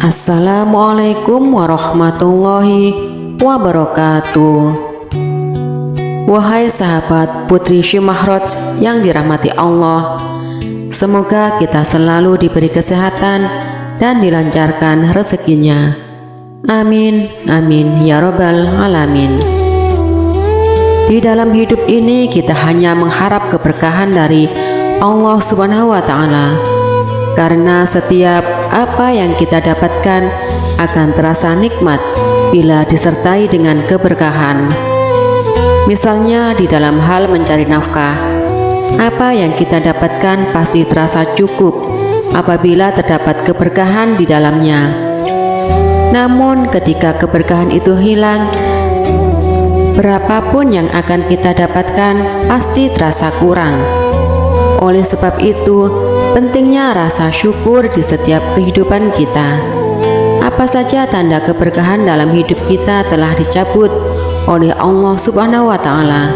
Assalamualaikum warahmatullahi wabarakatuh. Wahai sahabat Putri Syumahroj yang dirahmati Allah, semoga kita selalu diberi kesehatan dan dilancarkan rezekinya. Amin, amin ya robbal alamin. Di dalam hidup ini kita hanya mengharap keberkahan dari Allah Subhanahu wa Ta'ala, karena setiap apa yang kita dapatkan akan terasa nikmat bila disertai dengan keberkahan. Misalnya di dalam hal mencari nafkah, apa yang kita dapatkan pasti terasa cukup apabila terdapat keberkahan di dalamnya. Namun ketika keberkahan itu hilang, berapapun yang akan kita dapatkan pasti terasa kurang. Oleh sebab itu, pentingnya rasa syukur di setiap kehidupan kita. Apa saja tanda keberkahan dalam hidup kita telah dicabut oleh Allah Subhanahu wa Ta'ala.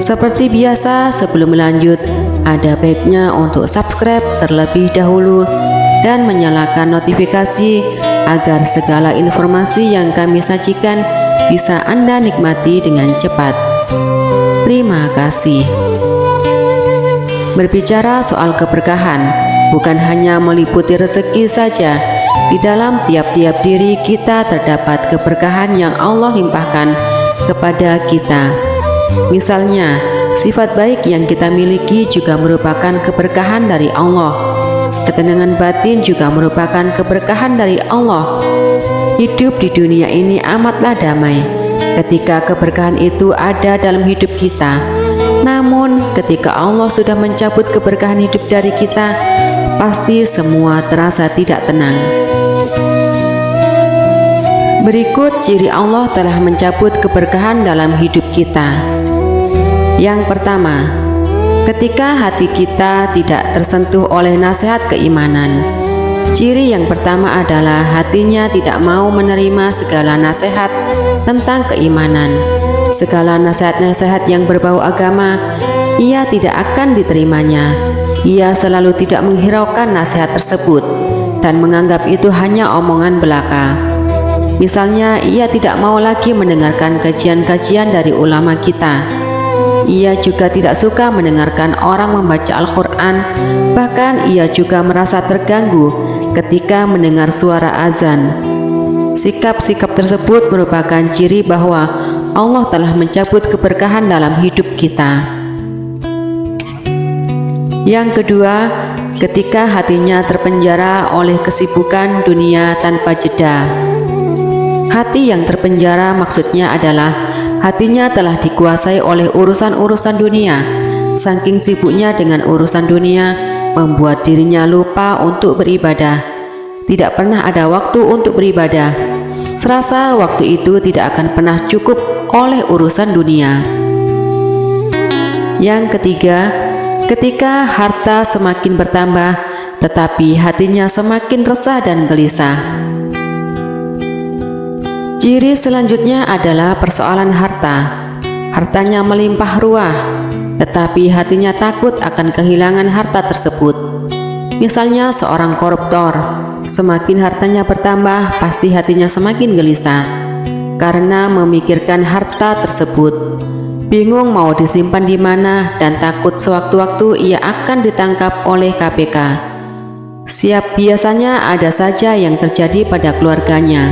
Seperti biasa, sebelum lanjut, ada baiknya untuk subscribe terlebih dahulu dan menyalakan notifikasi agar segala informasi yang kami sajikan bisa Anda nikmati dengan cepat. Terima kasih. Berbicara soal keberkahan, bukan hanya meliputi rezeki saja. Di dalam tiap-tiap diri kita terdapat keberkahan yang Allah limpahkan kepada kita. Misalnya, sifat baik yang kita miliki juga merupakan keberkahan dari Allah. Ketenangan batin juga merupakan keberkahan dari Allah. Hidup di dunia ini amatlah damai ketika keberkahan itu ada dalam hidup kita. Namun ketika Allah sudah mencabut keberkahan hidup dari kita, pasti semua terasa tidak tenang. Berikut ciri Allah telah mencabut keberkahan dalam hidup kita. Yang pertama, ketika hati kita tidak tersentuh oleh nasihat keimanan. Ciri yang pertama adalah hatinya tidak mau menerima segala nasihat tentang keimanan. Segala nasihat-nasihat yang berbau agama, ia tidak akan diterimanya. Ia selalu tidak menghiraukan nasihat tersebut dan menganggap itu hanya omongan belaka. Misalnya, ia tidak mau lagi mendengarkan kajian-kajian dari ulama kita. Ia juga tidak suka mendengarkan orang membaca Al-Quran. Bahkan ia juga merasa terganggu ketika mendengar suara azan. Sikap-sikap tersebut merupakan ciri bahwa Allah telah mencabut keberkahan dalam hidup kita. Yang kedua, ketika hatinya terpenjara oleh kesibukan dunia tanpa jeda. Hati yang terpenjara maksudnya adalah hatinya telah dikuasai oleh urusan-urusan dunia. Saking sibuknya dengan urusan dunia, membuat dirinya lupa untuk beribadah. Tidak pernah ada waktu untuk beribadah. Serasa waktu itu tidak akan pernah cukup oleh urusan dunia. Yang ketiga, ketika harta semakin bertambah, tetapi hatinya semakin resah dan gelisah. Ciri selanjutnya adalah persoalan harta. Hartanya melimpah ruah, tetapi hatinya takut akan kehilangan harta tersebut. Misalnya seorang koruptor, semakin hartanya bertambah, pasti hatinya semakin gelisah karena memikirkan harta tersebut. Bingung mau disimpan di mana dan takut sewaktu-waktu ia akan ditangkap oleh KPK. Biasanya ada saja yang terjadi pada keluarganya.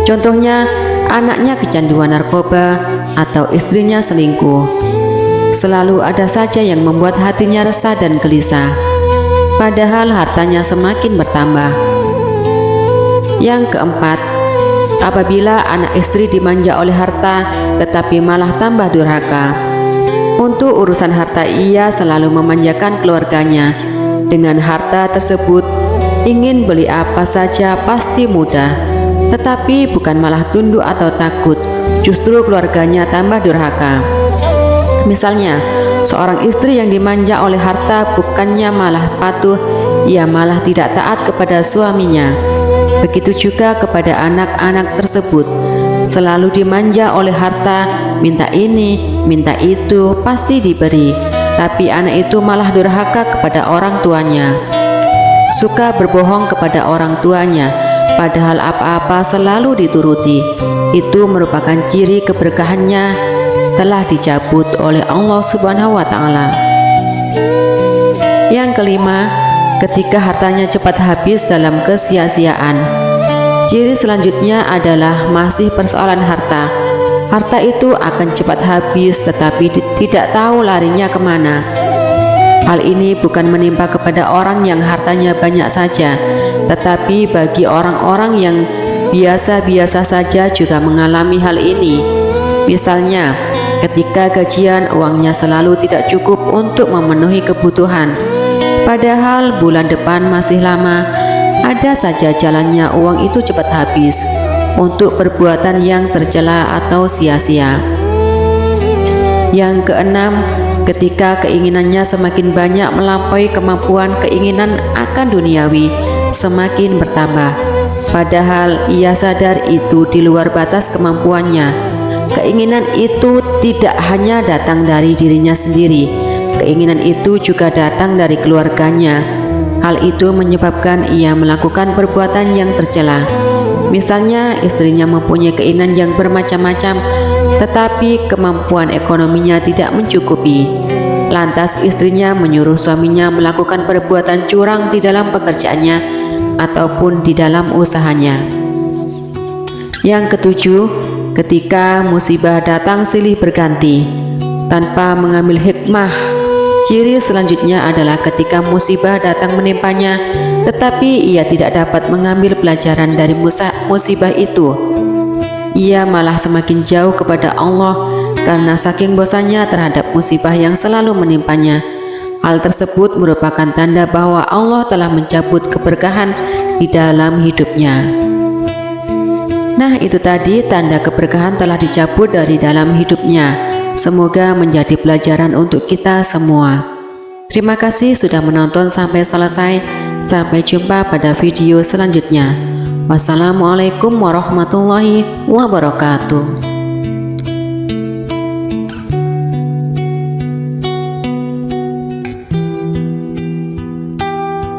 Contohnya, anaknya kecanduan narkoba atau istrinya selingkuh. Selalu ada saja yang membuat hatinya resah dan gelisah, padahal hartanya semakin bertambah. Yang keempat, apabila anak istri dimanja oleh harta tetapi malah tambah durhaka. Untuk urusan harta ia selalu memanjakan keluarganya. Dengan harta tersebut ingin beli apa saja pasti mudah. Tetapi bukan malah tunduk atau takut, justru keluarganya tambah durhaka. Misalnya, seorang istri yang dimanja oleh harta bukannya malah patuh, ia malah tidak taat kepada suaminya. Begitu juga kepada anak-anak tersebut. Selalu dimanja oleh harta, minta ini, minta itu, pasti diberi. Tapi anak itu malah durhaka kepada orang tuanya. Suka berbohong kepada orang tuanya, padahal apa-apa selalu dituruti. Itu merupakan ciri keberkahannya telah dicabut oleh Allah Subhanahu wa Ta'ala. Yang kelima, ketika hartanya cepat habis dalam kesia-siaan. Ciri selanjutnya adalah masih persoalan harta. Harta itu akan cepat habis tetapi tidak tahu larinya kemana. Hal ini bukan menimpa kepada orang yang hartanya banyak saja, tetapi bagi orang-orang yang biasa-biasa saja juga mengalami hal ini. Misalnya, ketika gajian uangnya selalu tidak cukup untuk memenuhi kebutuhan. Padahal bulan depan masih lama, ada saja jalannya uang itu cepat habis untuk perbuatan yang tercela atau sia-sia. Yang keenam, ketika keinginannya semakin banyak melampaui kemampuan, keinginan akan duniawi semakin bertambah. Padahal ia sadar itu di luar batas kemampuannya. Keinginan itu tidak hanya datang dari dirinya sendiri, keinginan itu juga datang dari keluarganya. Hal itu menyebabkan ia melakukan perbuatan yang tercela. Misalnya, istrinya mempunyai keinginan yang bermacam-macam, tetapi kemampuan ekonominya tidak mencukupi. Lantas istrinya menyuruh suaminya melakukan perbuatan curang di dalam pekerjaannya ataupun di dalam usahanya. Yang ketujuh, ketika musibah datang silih berganti tanpa mengambil hikmah. Ciri selanjutnya adalah ketika musibah datang menimpanya, tetapi ia tidak dapat mengambil pelajaran dari musibah itu. Ia malah semakin jauh kepada Allah karena saking bosannya terhadap musibah yang selalu menimpanya. Hal tersebut merupakan tanda bahwa Allah telah mencabut keberkahan di dalam hidupnya. Nah, itu tadi tanda keberkahan telah dicabut dari dalam hidupnya. Semoga menjadi pelajaran untuk kita semua. Terima kasih sudah menonton sampai selesai. Sampai jumpa pada video selanjutnya. Wassalamualaikum warahmatullahi wabarakatuh.